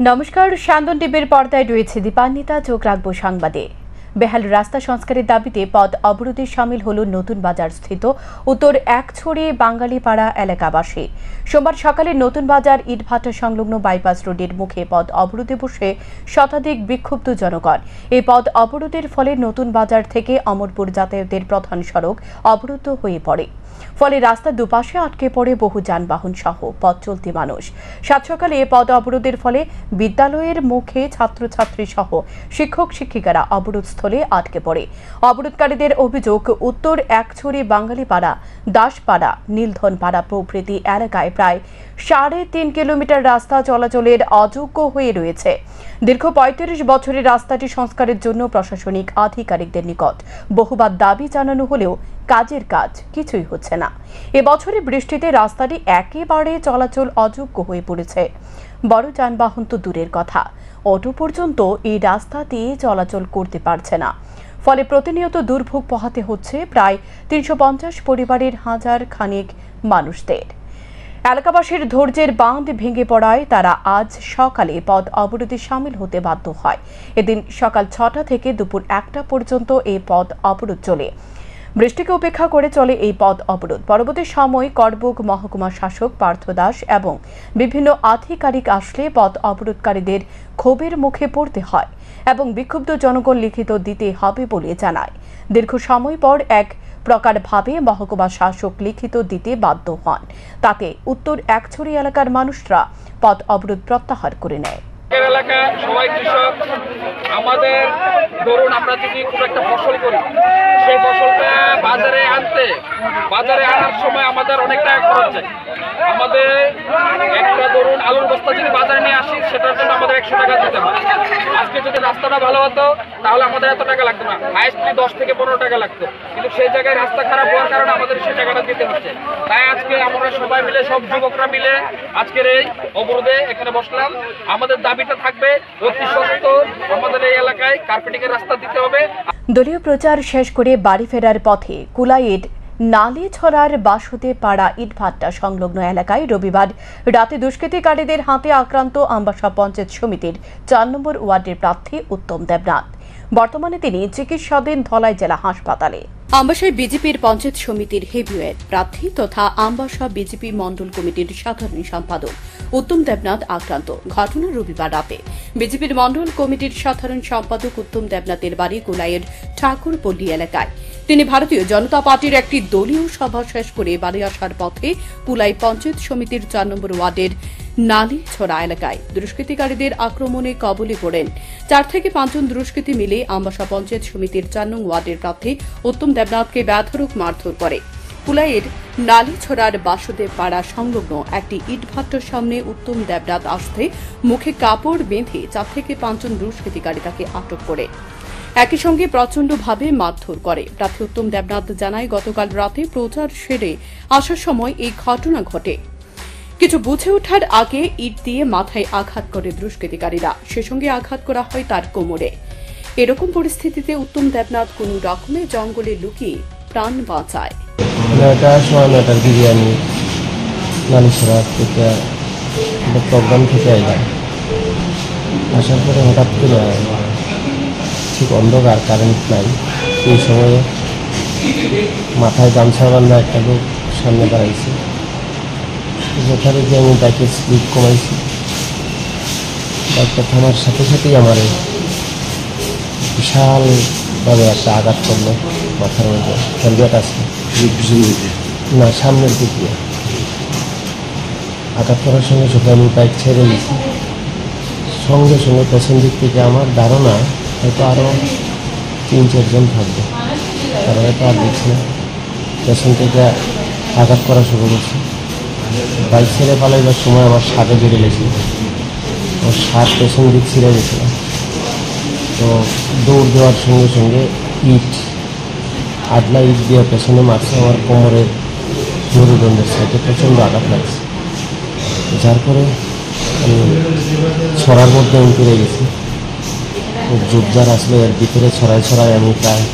নমস্কার, শান্তন টিভির পর্দায় রয়েছে দীপান্বিতা। চোখ রাখবো সংবাদে। বেহাল রাস্তা সংস্কারের দাবিতে পথ অবরোধে সামিল হল নতুন বাজার স্থিত উত্তর একছড়ি বাঙালিপাড়া এলাকাবাসী। সোমবার সকালে নতুন বাজার ইটভাটা সংলগ্ন বাইপাস রোডের মুখে পথ অবরোধে বসে শতাধিক বিক্ষুব্ধ জনগণ। এই পথ অবরোধের ফলে নতুন বাজার থেকে অমরপুর যাতায়াতের প্রধান সড়ক অবরুদ্ধ হয়ে পড়ে। ফলে রাস্তার দুপাশে আটকে পড়ে বহু যানবাহন সহ পথ চলতি মানুষ। সাত সকালে পথ অবরোধের ফলে বিদ্যালয়ের মুখে ছাত্রছাত্রী সহ শিক্ষক শিক্ষিকারা অবরোধস্থলে আটকে পড়ে। অবরোধকারীদের অভিযোগ, উত্তর একছড়ি বাঙালিপাড়া, দাসপাড়া, নীলধনপাড়া প্রভৃতি এলাকায় প্রায় ৩.৫ কিলোমিটার রাস্তা চলাচলের অযোগ্য হয়ে রয়েছে। দীর্ঘ ৩৫ বছরের রাস্তাটি সংস্কারের জন্য প্রশাসনিক আধিকারিকদের নিকট বহুবার দাবি জানানো হলেও কাজের কাজ কিছুই হচ্ছে না। এবছরে বৃষ্টিতে রাস্তাটি একেবারে চলাচল অযোগ্য হয়ে পড়েছে। বড় যানবাহন তো দূরের কথা, অটো পর্যন্ত এই রাস্তা দিয়ে চলাচল করতে পারছে না। ফলে প্রতিনিয়ত দুর্ভোগ পোহাতে হচ্ছে প্রায় ৩৫০ পরিবারের হাজার খানেক মানুষদের। এলাকাবাসীর ধৈর্যের বাঁধ ভেঙে পড়ায় তারা আজ সকালে পথ অবরোধে সামিল হতে বাধ্য হয়। এদিন সকাল ৬টা থেকে দুপুর ১টা পর্যন্ত এই পথ অবরোধ চলে। বৃষ্টিকে উপেক্ষা করে চলে এই পথ অবরোধ। পরবর্তী সময় করবুক মহকুমা শাসক পার্থ দাস এবং বিভিন্ন আধিকারিক আসলে পথ অবরোধকারীদের ক্ষোভের মুখে পড়তে হয় এবং বিক্ষুব্ধ জনগণ লিখিত দিতে হবে বলে জানায়। দীর্ঘ সময় পর এক প্রকারভাবে মহকুমা শাসক লিখিত দিতে বাধ্য হন। তাতে উত্তর একছড়ি এলাকার মানুষরা পথ অবরোধ প্রত্যাহার করে নেয়। এলাকা সবাই কৃষক। আমাদের ধরুন আমরা যদি কোনো একটা ফসল করি, সেই ফসলটা বাজারে আনার সময় আমাদের অনেক টাকা খরচ যায়। আমাদের একটা ধরুন আলুর বস্তা যদি বাজারে নিয়ে আসি, সেটার জন্য আমাদের ১০০ টাকা দিতে হয়। আজকে যদি রাস্তাটা ভালো হতো তাহলে আমাদের এত টাকা লাগতো না, হাইস্টলি ১০ থেকে ১৫ টাকা লাগতো। কিন্তু সেই জায়গায় রাস্তা খারাপ হওয়ার কারণে আমাদের সেই টাকাটা দিতে হচ্ছে। তাই আজকে আমরা সবাই মিলে, সব যুবকরা মিলে আজকের এই অবরোধে এখানে বসলাম। আমাদের দাবিটা থাকবে অতি সত্বর আমাদের এই এলাকায় কার্পেটিং এর রাস্তা দিতে হবে। দলীয় প্রচার শেষ করে বাড়ি ফেরার পথে কুলাইয়ের নালিছড়ার বাসুদে পাড়া ইটভাটা সংলগ্ন এলাকায় রবিবার রাতে দুষ্কৃতিকারীদের হাতে আক্রান্ত আমবাসা পঞ্চায়েত সমিতির ৪ নম্বর ওয়ার্ডের প্রার্থী উত্তম দেবনাথ। বর্তমানে তিনি চিকিৎসাধীন ধলাই জেলা হাসপাতালে। আমবাসায় বিজেপির পঞ্চায়েত সমিতির হেভিওয়েট প্রার্থী তথা আমবাসা বিজেপি মণ্ডল কমিটির সাধারণ সম্পাদক উত্তম দেবনাথ আক্রান্ত। ঘটনা রবিবার রাতে বিজেপির মণ্ডল কমিটির সাধারণ সম্পাদক উত্তম দেবনাথের বাড়ি কুলাইয়ের ঠাকুরপল্লী এলাকায়। তিনি ভারতীয় জনতা পার্টির একটি দলীয় সভা শেষ করে বাড়ি আসার পথে কুলাই পঞ্চায়েত সমিতির ৪ নম্বর ওয়ার্ডের নালিছড়া এলাকায় দুষ্কৃতিকারীদের আক্রমণে কবলে পড়েন। ৪ থেকে ৫ জন দুষ্কৃতী মিলে আমবাসা পঞ্চায়েত সমিতির ৪ নং ওয়ার্ডের প্রার্থী উত্তম দেবনাথকে বেধড়ক মারধর করে। কুলাইয়ের নালিছড়ার বাসুদেব পাড়া সংলগ্ন একটি ইটভাটার সামনে উত্তম দেবনাথ আসতে মুখে কাপড় বেঁধে ৪ থেকে ৫ জন দুষ্কৃতিকারী তাকে আটক করে একই সঙ্গে প্রচণ্ডভাবে মারধর করে। প্রার্থী উত্তম দেবনাথ জানায়, গতকাল রাতে প্রচার সেরে আসার সময় এই ঘটনা ঘটে। কিছু বুঝে ওঠার আগে ইট দিয়ে মাথায় আঘাত করে দুষ্কৃতিকারীরা, সে সঙ্গে আঘাত করা হয় তার কোমরে। এরকম পরিস্থিতিতে উত্তম দেবনাথ কোনো রকমে জঙ্গলে লুকিয়ে প্রাণ বাঁচায়। ৯টার দিকে আমি নালিছড়া থেকে প্রোগ্রাম থেকে এলাম। আসার পরে হঠাৎ করে ঠিক অন্ধকার, কারেন্ট নাই। এই সময়ে মাথায় গামছা বান্ধা একটা লোক সামনে দাঁড়াইছে। যেখানে গিয়ে আমি বাইকের স্পিড কমাইছি। বাইকটা থামার সাথে সাথেই আমার বিশালভাবে একটা আঘাত করলো মাথার মধ্যে। হেলমেট আছে না, সামনের দিকে আঘাত করার সঙ্গে সঙ্গে আমি বাইক ছেড়ে দিয়েছি। সঙ্গে সঙ্গে পেছন দিক থেকে আমার ধারণা হয়তো আরও ৩-৪ জন থাকবে, তারা হয়তো আর দেখছি না। পেছন থেকে আঘাত করা শুরু করছে। বাইক ছেড়ে পালাইবার সময় আমার শার্টে বেড়ে গেছে, ওর শার্ট পেছন দিক ছিঁড়ে গেছিল। তো দৌড় দেওয়ার সঙ্গে সঙ্গে আদলা ইট দিয়ে পেছনে মারছে। আমার কোমরের মেরুদণ্ডের সাইডে প্রচণ্ড আঘাত লাগছে, যার পরে আমি ছড়ার মধ্যে আমি পেরে গেছি। জোরদার আসলে এর ভিতরে ছড়ায় আমি প্রায়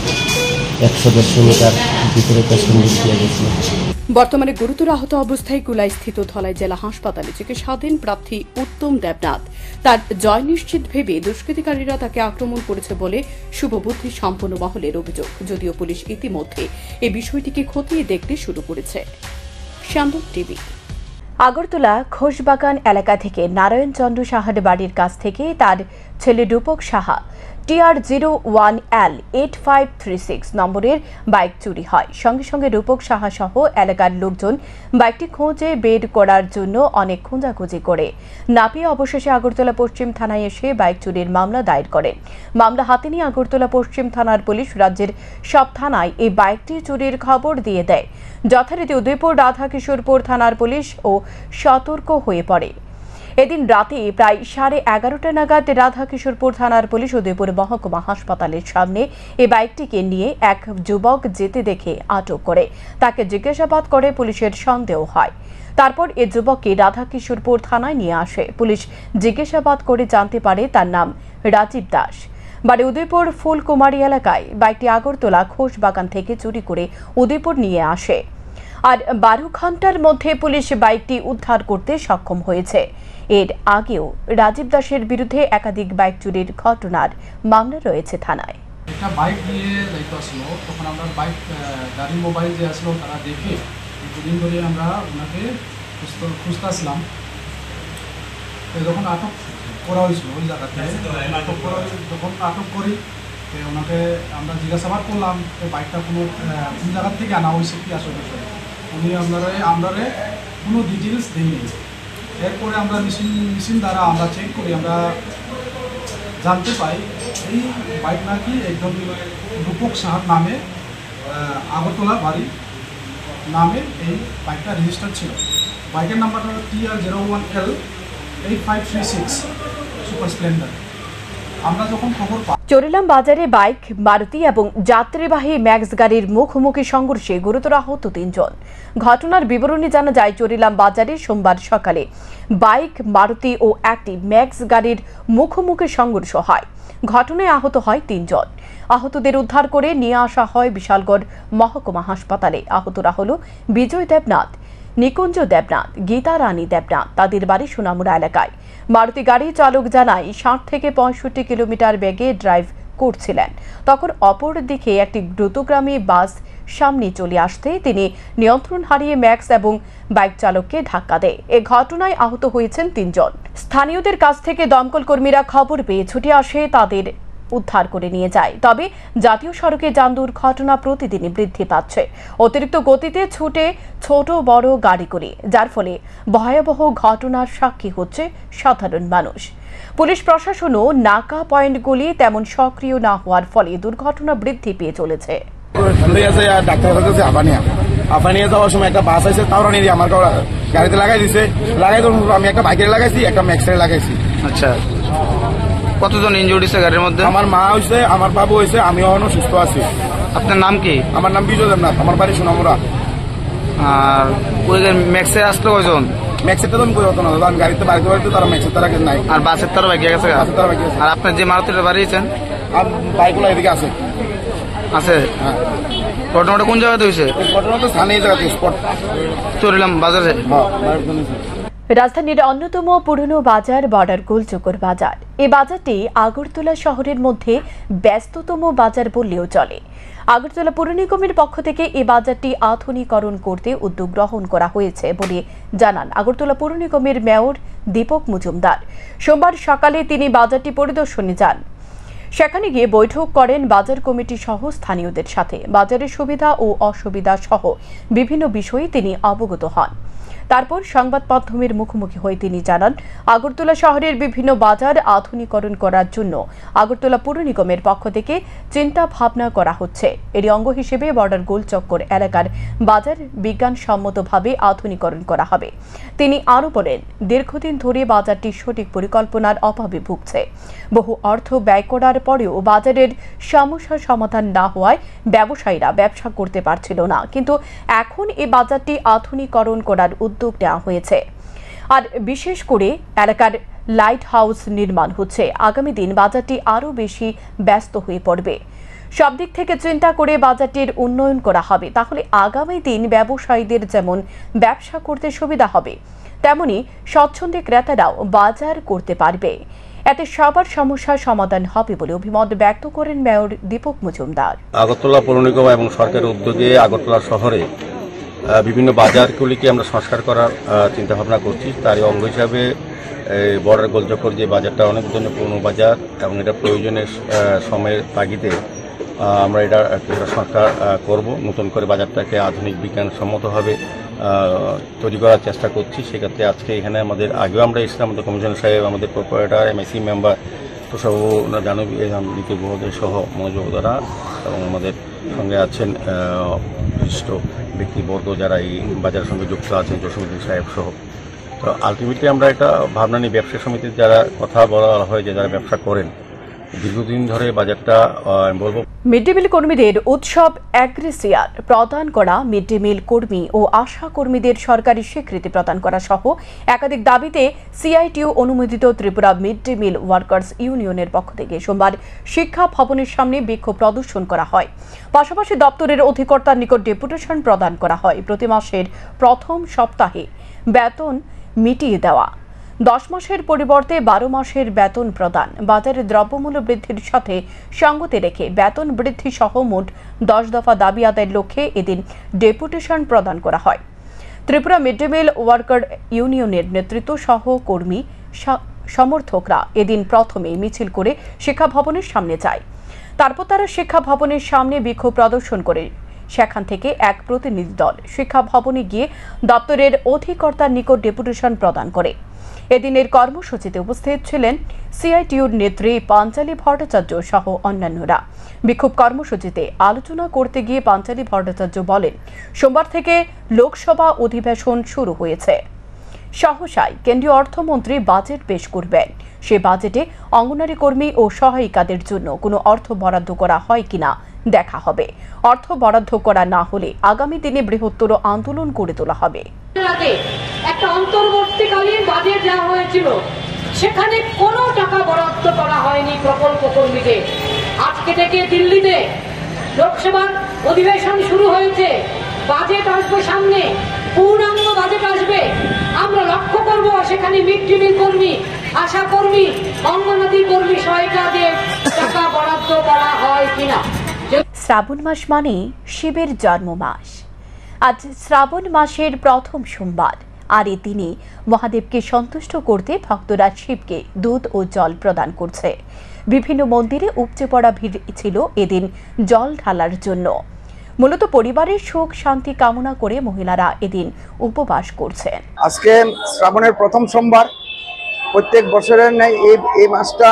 ১০০-১৫০ মিটার ভিতরে পেছন দিক দিয়ে গেছিলাম। বর্তমানে গুরুতর আহত অবস্থায় কুলাইস্থিত ধলাই জেলা হাসপাতালে চিকিৎসাধীন প্রার্থী উত্তম দেবনাথ। তার জয় নিশ্চিত ভেবে দুষ্কৃতিকারীরা তাকে আক্রমণ করেছে বলে শুভবুদ্ধি সম্পন্ন মহলের অভিযোগ, যদিও পুলিশ ইতিমধ্যে এই বিষয়টিকে খতিয়ে দেখতে শুরু করেছে। শান্তক টিভি। আগরতলা খোশবাগান এলাকা থেকে নারায়ণ চন্দ্র সাহার বাড়ির কাছ থেকে তার ছেলে রূপক সাহা TR01L8536 নম্বরের বাইক চুরি হয়। সঙ্গে সঙ্গে রূপক সাহা সহ এলাকার লোকজন বাইকটি খোঁজে বের করার জন্য অনেক খোঁজাখুঁজি করে না পেয়ে অবশেষে আগরতলা পশ্চিম থানায় এসে বাইক চুরির মামলা দায়ের করে। মামলা হাতে নিয়ে আগরতলা পশ্চিম থানার পুলিশ রাজ্যের সব থানায় এই বাইকটি চুরির খবর দিয়ে দেয়। যথারীতি উদয়পুর রাধাকিশোরপুর থানার পুলিশ ও সতর্ক হয়ে পড়ে। এদিন রাতে প্রায় 11:30 নাগাদ রাধাকিশোরপুর থানার পুলিশ উদয়পুর মহকুমা হাসপাতালের সামনে এই বাইকটিকে নিয়ে এক যুবক যেতে দেখে আটক করে তাকে জিজ্ঞাসাবাদ করে পুলিশের সন্দেহ হয়। তারপর এই যুবককে রাধাকিশোরপুর থানায় নিয়ে আসে। পুলিশ জিজ্ঞাসাবাদ করে জানতে পারে তার নাম রাজীব দাস, বাড়ি উদয়পুর ফুলকুমারী এলাকায়। বাইকটি আগরতলা খোশবাগান থেকে চুরি করে উদয়পুর নিয়ে আসে। আর 12 ঘন্টার মধ্যে পুলিশ বাইকটি উদ্ধার করতে সক্ষম হয়েছে। এর আগেও রাজীব দাসের বিরুদ্ধে একাধিক বাইক চুরির ঘটনার মামলা রয়েছে থানায়। একটা বাইক নিয়ে যাইতে আসলো, তখন আমরা বাইক গাড়ি মোবাইল যে আসলো তারা দেখে দুদিন ধরে আমরা ওনাকে খুঁজতে আসলাম। যখন আটক করা হয়েছিল ওই জায়গাতে, যখন আটক করি ওনাকে আমরা জিজ্ঞাসাবাদ করলাম বাইকটা কোন জায়গা থেকে আনা হয়েছে কি আসলে। উনি আমরা কোনো ডিটেলস দিইনি। এরপরে আমরা মেশিন দ্বারা আমরা চেক করি, আমরা জানতে পাই এই বাইক নাকি একদম রূপক সাহার নামে আগরতলা বাড়ি নামে এই বাইকটা রেজিস্টার ছিল। বাইকের নাম্বারটা TR01L8536 সুপার স্প্লেন্ডার। আমরা যখন খবর পাই চোরিলাম বাজারে বাইক, মারুতি এবং যাত্রীবাহী ম্যাক্স গাড়ির মুখোমুখি সংঘর্ষে গুরুতর আহত 3 জন। ঘটনার বিবরণী জানা যায়, চোরিলাম বাজারে সোমবার সকালে বাইক, মারুতি ও একটি ম্যাক্স গাড়ির মুখোমুখি সংঘর্ষ হয়। ঘটনায় আহত হয় 3 জন। আহতদের উদ্ধার করে নিয়ে আসা হয় বিশালগড় মহকুমা হাসপাতালে। আহতরা হল বিজয় দেবনাথ, নিকুঞ্জ দেবনাথ, গীতা রানী দেবনাথ। তাদের বাড়ি সোনামুড়া এলাকায়। মারুতি গাড়ি চালক জানায় 60 থেকে 65 কিলোমিটার বেগে ড্রাইভ করছিলেন। তখন অপর দিকে একটি দ্রুতগামী বাস সামনে চলে আসতে তিনি নিয়ন্ত্রণ হারিয়ে ম্যাক্স এবং বাইক চালককে ধাক্কা দেয়। এ ঘটনায় আহত হয়েছেন 3 জন। স্থানীয়দের কাছ থেকে দমকল কর্মীরা খবর পেয়ে ছুটে আসে, তাদের উদ্ধার করে নিয়ে যায়। তবে জাতীয় সড়কে যান দুর্ঘটনা প্রতিদিনই বৃদ্ধি পাচ্ছে। অতিরিক্ত গতিতে ছুটে ছোট বড় গাড়িগুলি, যার ফলে ভয়াবহ ঘটনার সাক্ষী হচ্ছে সাধারণ মানুষ। পুলিশ প্রশাসনও নাকা পয়েন্টগুলি তেমন সক্রিয় না হওয়ার ফলে দুর্ঘটনা বৃদ্ধি পেয়ে চলেছে। আফানিয়া যাওয়ার সময় একটা বাস আছে, তাও নিয়ে আমার গাড়িতে লাগাই দিছে। লাগাই তো আমি একটা বাইকের লাগাইছি, একটা ম্যাক্সের লাগাইছি। আচ্ছা, কতজন ইনজুর্ড হয়েছে গাড়ির মধ্যে? আমার মা হয়েছে, আমার বাবু হয়েছে, আমি এখনো সুস্থ আছি। আপনার নাম কি? আমার নাম বিজয় দেবনাথ, আমার বাড়ি সোনামুড়া। আর ওই ম্যাক্সে আসলো কয়জন? ম্যাক্সের তো আমি কই হতো না, আমি গাড়িতে বাইকে বাড়িতে তারা ম্যাক্সের তারা নাই। আর বাসের তারা বাইকে গেছে? আর আপনার যে মারুতিটা বাড়িয়েছেন আর বাইকগুলো এদিকে আছে। আছে? হ্যাঁ। ঘটনাটা কোন জায়গাতে হয়েছে? ঘটনা তো স্থানীয় জায়গাতে, স্পট চোরিলাম বাজারে। রাজধানীর অন্যতম পুরনো বাজার বর্ডার গোলচক্কর বাজার। এই বাজারটি আগরতলা শহরের মধ্যে ব্যস্ততম বাজার বললেও চলে। আগরতলা পৌর নিগমের পক্ষ থেকে এই বাজারটি আধুনিকরণ করতে উদ্যোগ গ্রহণ করা হয়েছে বলে জানান আগরতলা পৌর নিগমের মেয়র দীপক মজুমদার। সোমবার সকালে তিনি বাজারটি পরিদর্শনে যান। সেখানে গিয়ে বৈঠক করেন বাজার কমিটি সহ স্থানীয়দের সাথে। বাজারের সুবিধা ও অসুবিধা সহ বিভিন্ন বিষয়ে তিনি অবগত হন। তারপর সংবাদ মাধ্যমের মুখোমুখি হয়ে তিনি জানান, আগরতলা শহরের বিভিন্ন বাজার আধুনিকরণ করার জন্য আগরতলা পৌর নিগমের পক্ষ থেকে চিন্তা ভাবনা করা হচ্ছে। এরই অঙ্গ হিসেবে বর্ডার গোলচক্কর এলাকার বাজার বিজ্ঞানসম্মতভাবে আধুনিকরণ করা হবে। তিনি আরও বলেন, দীর্ঘদিন ধরে বাজারটি সঠিক পরিকল্পনার অভাবে ভুগছে। বহু অর্থ ব্যয় করার পরেও বাজারের সমস্যার সমাধান না হওয়ায় ব্যবসায়ীরা ব্যবসা করতে পারছিল না। কিন্তু এখন এই বাজারটি আধুনিকরণ করার উদ্যোগ নেওয়া হয়েছে। আর বিশেষ করে এলাকার লাইট হাউস নির্মাণ হচ্ছে। আগামী দিন বাজারটি আরও বেশি ব্যস্ত হয়ে পড়বে। সব দিক থেকে চিন্তা করে বাজারটির উন্নয়ন করা হবে, তাহলে আগামী দিন ব্যবসায়ীদের যেমন ব্যবসা করতে সুবিধা হবে, তেমনি স্বচ্ছন্দে ক্রেতারাও বাজার করতে পারবে। এতে সবার সমস্যার সমাধান হবে বলে অভিমত ব্যক্ত করেন মেয়র দীপক মজুমদার। আগরতলা পৌর নিগম এবং সরকারের উদ্যোগে আগরতলা শহরে বিভিন্ন বাজারগুলিকে আমরা সংস্কার করার চিন্তাভাবনা করছি। তারই অঙ্গ হিসাবে বর্ডার গোলচক্কর যে বাজারটা অনেক জন্য পুরনো বাজার এবং এটা প্রয়োজনের সময়ের তাগিদে আমরা এটা সংস্কার করব, নতুন করে বাজারটাকে আধুনিক বিজ্ঞানসম্মতভাবে তৈরি করার চেষ্টা করছি। সেক্ষেত্রে আজকে এখানে আমাদের আগেও আমরা এসেছিলাম, আমাদের কমিশনার সাহেব, আমাদের প্রোপারেটর, এমআইসি মেম্বার, তোষাবু জানবী গুহদের সহ মনোযোগদারা এবং আমাদের সঙ্গে আছেন বিশিষ্ট ব্যক্তিবর্গ যারা এই বাজারের সঙ্গে যুক্ত আছেন, জসীমউদ্দিন সাহেব সহ। তো আলটিমেটলি আমরা একটা ভাবনা নিই, ব্যবসা সমিতির যারা কথা বলা হয় যে যারা ব্যবসা করেন দীর্ঘদিন ধরে বাজারটা বলবো। মিড ডে মিল কর্মীদের উৎসব অ্যাগ্রেসিয়ার প্রদান করা, মিড ডে মিল কর্মী ও আশা কর্মীদের সরকারি স্বীকৃতি প্রদান করা সহ একাধিক দাবিতে সিআইটিইউ অনুমোদিত Tripura mid day meal workers ইউনিয়নের পক্ষ থেকে সোমবার শিক্ষা ভবনের সামনে বিক্ষোভ প্রদর্শন করা হয়। পাশাপাশি দপ্তরের অধিকর্তার নিকট ডেপুটেশন প্রদান করা হয় প্রতি মাসের প্রথম সপ্তাহে বেতন মিটিয়ে দেওয়া, 10 মাসের পরিবর্তে 12 মাসের বেতন প্রদান, বাজারে দ্রব্যমূল্য বৃদ্ধির সাথে সঙ্গতি রেখে বেতন বৃদ্ধি সহ মোট 10 দফা দাবি আদায়ের লক্ষ্যে এদিন ডেপুটেশন প্রদান করা হয়। Tripura mid day meal worker ইউনিয়নের নেতৃত্ব সহ কর্মী সমর্থকরা এদিন প্রথমে মিছিল করে শিক্ষা ভবনের সামনে যায়। তারপর তারা শিক্ষা ভবনের সামনে বিক্ষোভ প্রদর্শন করে সেখান থেকে এক প্রতিনিধি দল শিক্ষা ভবনে গিয়ে দপ্তরের অধিকর্তার নিকট ডেপুটেশন প্রদান করে। এদিনের কর্মসূচিতে উপস্থিত ছিলেন সিআইটিইউর নেত্রী পাঞ্চালী ভট্টাচার্য সহ অন্যান্যরা। বিক্ষোভ কর্মসূচিতে আলোচনা করতে গিয়ে পাঞ্চালী ভট্টাচার্য বলেন, সোমবার থেকে লোকসভা অধিবেশন শুরু হয়েছে। সহসাই কেন্দ্রীয় অর্থমন্ত্রী বাজেট পেশ করবেন। সে বাজেটে অঙ্গনারী কর্মী ও সহায়িকাদের জন্য কোনো অর্থ বরাদ্দ করা হয় কিনা দেখা হবে। অর্থ বরাদ্দ করা না হলে আগামী দিনে বৃহত্তর আন্দোলন করে তোলা হবে। একটা অন্তর্বর্তীকালীন বাজেট দেওয়া হয়েছিল, সেখানে কোনো টাকা বরাদ্দ করা হয়নি প্রকল্প কর্মীদের। আজকে থেকে দিল্লিতে লোকসভার অধিবেশন শুরু হয়েছে, বাজেট আসবে সামনে, পূর্ণাঙ্গ বাজেট আসবে। আমরা লক্ষ্য করব সেখানে মিড ডে মিল কর্মী, আশা কর্মী, অঙ্গনওয়াড়ি কর্মী, সহায়িকাদের টাকা বরাদ্দ করা হয় কিনা। শ্রাবণ মাস মানে শিবের জন্ম মাস। আজ শ্রাবণ মাসের প্রথম সোমবার, আর এই দিনে মহাদেবকে সন্তুষ্ট করতে ভক্তরা শিবকে দুধ ও জল প্রদান করছে। বিভিন্ন মন্দিরে উপচে পড়া ভিড় ছিল এদিন জল ঢালার জন্য। মূলত পরিবারের সুখ শান্তি কামনা করে মহিলারা এদিন উপবাস করছেন। আজকে শ্রাবণের প্রথম সোমবার, প্রত্যেক বছরের ন্যায় এই মাসটা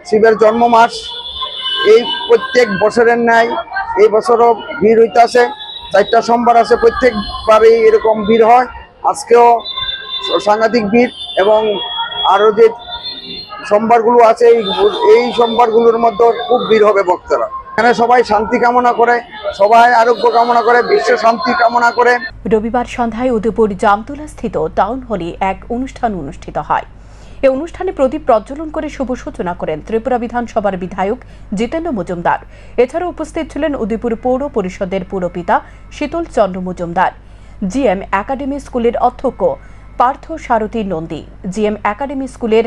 শিবের জন্ম মাস। এই প্রত্যেক বছরের ন্যায় এই বছরও ভিড় হইতেছে। 4টা সোমবার আছে, প্রত্যেকবারই এরকম ভিড় হয়। আজকেও সাংঘাতিক ভিড়, এবং আরও যে সোমবারগুলো আছে এই সোমবারগুলোর মধ্যে খুব ভিড় হবে ভক্তরা। এখানে সবাই শান্তি কামনা করে, সবাই আরোগ্য কামনা করে, বিশ্ব শান্তি কামনা করে। রবিবার সন্ধ্যায় উদয়পুর জামতলা স্থিত টাউন হলে এক অনুষ্ঠান অনুষ্ঠিত হয়। এই অনুষ্ঠানে প্রদীপ প্রজ্বলন করে শুভ সূচনা করেন ত্রিপুরা বিধানসভার বিধায়ক জিতেন্দ্র মজুমদার। এছাড়া উপস্থিত ছিলেন উদয়পুর পৌর পরিষদের পুরপিতা শীতল চন্দ্র মজুমদার, জিএম একাডেমি স্কুলের অধ্যক্ষ পার্থ সারথী নন্দী, জিএম একাডেমি স্কুলের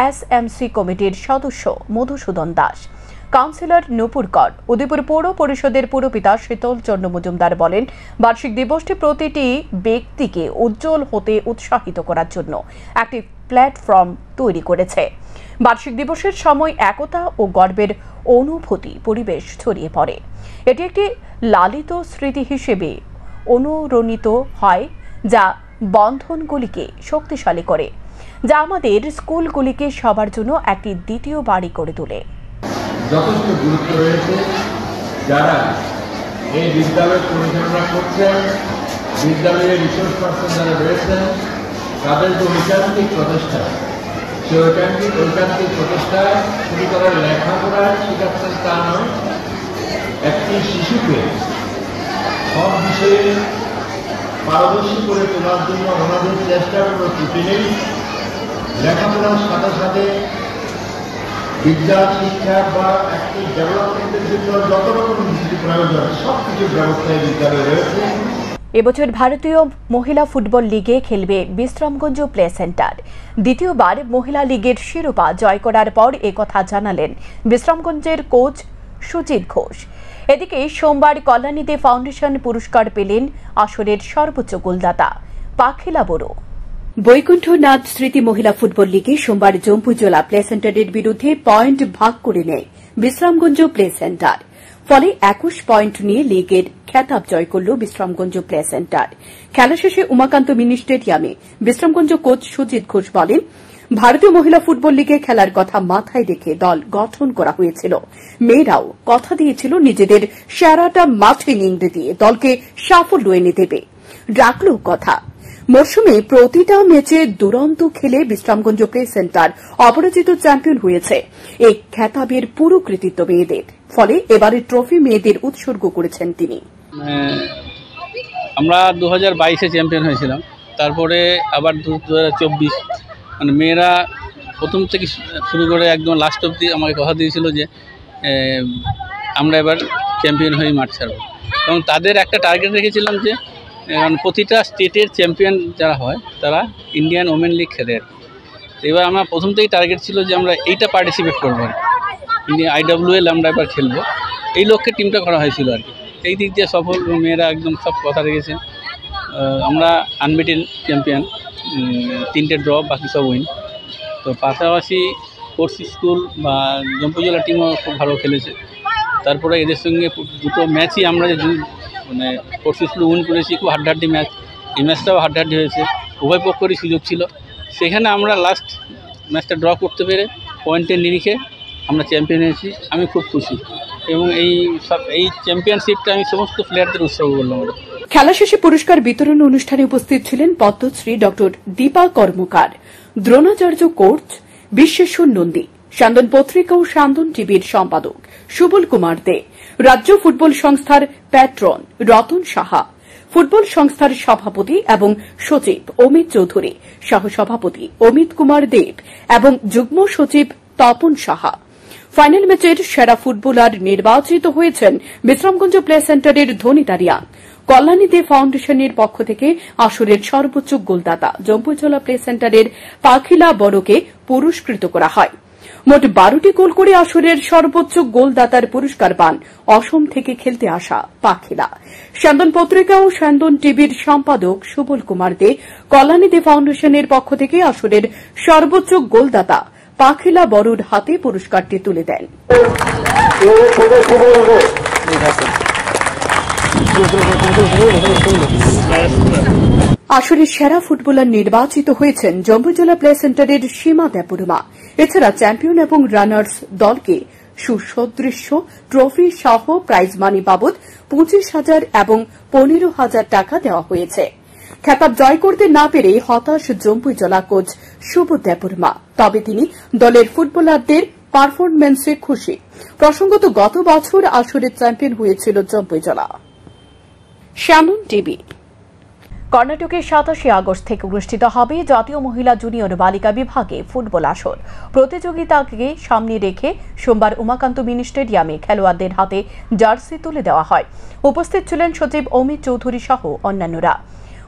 এসএমসি কমিটির সদস্য মধুসূদন দাস, কাউন্সিলর নূপুর কর। উদয়পুর পৌর পরিষদের পুরপিতা শীতল চন্দ্র মজুমদার বলেন, বার্ষিক দিবসটি প্রতিটি ব্যক্তিকে উজ্জ্বল হতে উৎসাহিত করার জন্য একটি প্ল্যাটফর্ম তৈরি করেছে। বার্ষিক দিবসের সময় একতা ও গর্বের অনুভূতি পরিবেশ ছড়িয়ে পড়ে। এটি একটি লালিত স্মৃতি হিসেবে অনুরণিত হয়, যা বন্ধনগুলিকে শক্তিশালী করে, যা আমাদের স্কুলগুলিকে সবার জন্য একটি দ্বিতীয় বাড়ি করে তোলে। যথেষ্ট গুরুত্ব রয়েছে যারা এই বিদ্যালয় পরিচালনা করছেন, বিদ্যালয়ের রিসোর্স পার্সন যারা রয়েছেন, তাদের যে ঐকান্তিক প্রচেষ্টা, সেই ঐকান্তিক প্রচেষ্টায় শুরু করার লেখাপড়ায় শিখাচ্ছেন তা নয়, একটি শিশুকে সব বিষয়ে পারদর্শী করে তোলার জন্য ওনাদের চেষ্টার কোনো ত্রুটি নেই। লেখাপড়ার সাথে সাথে বিদ্যা শিক্ষা বা একটা ডেভেলপমেন্টের জন্য যত রকম কিছু প্রয়োজন সব কিছুর ব্যবস্থায় বিদ্যালয়ে রয়েছে। এবছর ভারতীয় মহিলা ফুটবল লিগে খেলবে বিশ্রামগঞ্জ প্লে সেন্টার। দ্বিতীয়বার মহিলা লিগের শিরোপা জয় করার পর একথা জানালেন বিশ্রামগঞ্জের কোচ সুজিত ঘোষ। এদিকে সোমবার কল্যাণীতে ফাউন্ডেশন পুরস্কার পেলেন আসরের সর্বোচ্চ গোলদাতা পাখিলা বড়ো। বৈকুণ্ঠনাথ স্মৃতি মহিলা ফুটবল লিগে সোমবার জম্পুজলা প্লে সেন্টারের বিরুদ্ধে পয়েন্ট ভাগ করে নেয় বিশ্রামগঞ্জ প্লে সেন্টার। ফলে 21 পয়েন্ট নিয়ে লিগের খেতাব জয় করল বিশ্রামগঞ্জ প্লে সেন্টার। খেলা শেষে উমাকান্ত মিনি স্টেডিয়ামে বিশ্রামগঞ্জ কোচ সুজিত ঘোষ বলেন, ভারতীয় মহিলা ফুটবল লিগে খেলার কথা মাথায় রেখে দল গঠন করা হয়েছিল। মেয়েরাও কথা দিয়েছিল নিজেদের সেরাটা মাঠে নিংড়ে দিয়ে দলকে সাফল্য এনে দেবে। রাখল কথা। মরশুমে প্রতিটা ম্যাচে দুরন্ত খেলে বিশ্রামগঞ্জ প্লে সেন্টার অপরাজিত চ্যাম্পিয়ন হয়েছে। এই খেতাবের পুরো কৃতিত্ব মেয়েদের। ফলে এবারের ট্রফি মেয়েদের উৎসর্গ করেছেন তিনি। আমরা 2022-এ চ্যাম্পিয়ন হয়েছিলাম, তারপরে আবার 2024 মানে মেয়েরা প্রথম থেকে শুরু করে একদম লাস্ট অবধি আমাকে কথা দিয়েছিল যে আমরা এবার চ্যাম্পিয়ন হয়ে মাঠ ছাড়ব। এবং তাদের একটা টার্গেট রেখেছিলাম যে প্রতিটা স্টেটের চ্যাম্পিয়ন যারা হয় তারা ইন্ডিয়ান ওমেন লিগ খেলে। এবার আমরা প্রথম থেকেই টার্গেট ছিল যে আমরা এইটা পার্টিসিপেট করবো আর কি, IWL আমরা এবার খেলবো, এই লক্ষ্যে টিমটা করা হয়েছিল আর কি। এই দিক দিয়ে সফল, মেয়েরা একদম সব কথা রেখেছে। আমরা আনবিটেন চ্যাম্পিয়ন, 3টে ড্র, বাকি সব উইন। তো পাশাপাশি কোর্স স্কুল বা জম্পুজলা টিমও খুব ভালো খেলেছে। তারপরে এদের সঙ্গে দুটো ম্যাচই আমরা যে মানে কোর্স স্কুল উইন করেছি, খুব হাড্ডাহাড্ডি ম্যাচ। এই ম্যাচটাও হাড্ডাহাড্ডি হয়েছে, উভয় পক্ষেরই সুযোগ ছিল। সেখানে আমরা লাস্ট ম্যাচটা ড্র করতে পেরে পয়েন্টের নিরিখে আমরা চ্যাম্পিয়ন হয়েছি। আমি খুব খুশি এবং এই চ্যাম্পিয়নশিপটা আমি সমস্ত প্লেয়ারদের উৎসর্গ করলাম। খেলা শেষে পুরস্কার বিতরণ অনুষ্ঠানে উপস্থিত ছিলেন পদ্মশ্রী ডক্টর দীপা কর্মকার, দ্রোণাচার্য কোচ বিশ্বেশ্বর নন্দী, স্যান্দন পত্রিকা ও স্যান্দন টিভির সম্পাদক সুবল কুমার দে, রাজ্য ফুটবল সংস্থার প্যাট্রন রতন সাহা, ফুটবল সংস্থার সভাপতি এবং সচিব অমিত চৌধুরী, সহসভাপতি অমিত কুমার দেব এবং যুগ্ম সচিব তপন সাহা। ফাইনাল ম্যাচের সেরা ফুটবলার নির্বাচিত হয়েছেন বিশ্রামগঞ্জ প্লে সেন্টারের ধনী দারিয়া। কল্যাণীতে ফাউন্ডেশনের পক্ষ থেকে আসরের সর্বোচ্চ গোলদাতা জম্পুজলা প্লে সেন্টারের পাখিলা বড়কে পুরস্কৃত করা হয়। মোট 12টি গোল করে আসরের সর্বোচ্চ গোলদাতার পুরস্কার পান অসম থেকে খেলতে আসা পাখিলা। স্যান্দন পত্রিকা ও স্যান্দন টিভির সম্পাদক সুবল কুমার দে কল্যাণীতে ফাউন্ডেশনের পক্ষ থেকে আসরের সর্বোচ্চ গোলদাতা পাখিলা বড়ুর হাতে পুরস্কারটি তুলে দেন। আসরের সেরা ফুটবলার নির্বাচিত হয়েছেন জম্পুজলা প্লে সেন্টারের সীমা দেববর্মা। এছাড়া চ্যাম্পিয়ন এবং রানার্স দলকে সুসদৃশ্য ট্রফি সহ প্রাইজ মানি বাবদ 25,000 এবং 15,000 টাকা দেওয়া হয়েছে। খেতাব জয় করতে না পেরে হতাশ জম্পুজলা কোচ শুভ দেববর্মা। তবে তিনি দলের ফুটবলারদের পারফরম্যান্সে খুশি। প্রসঙ্গত গত বছর আসরের চ্যাম্পিয়ন হয়েছিল জম্পুজলা। Salmon TV. কর্ণাটকে 27 আগস্ট থেকে অনুষ্ঠিত হবে জাতীয় মহিলা জুনিয়র বালিকা বিভাগে ফুটবল আসর। প্রতিযোগিতাকে সামনে রেখে সোমবার উমাকান্ত মিনি স্টেডিয়ামে খেলোয়াড়দের হাতে জার্সি তুলে দেওয়া হয়। উপস্থিত ছিলেন সচিব অমিত চৌধুরী সহ অন্যান্যরা।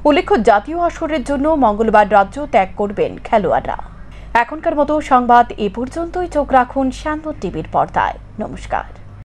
উল্লেখ্য, জাতীয় আসরের জন্য মঙ্গলবার রাজ্য ত্যাগ করবেন খেলোয়াড়রা। এখনকার মতো সংবাদ এ পর্যন্তই। চোখ রাখুন স্যান্দন টিভির পর্দায়। নমস্কার।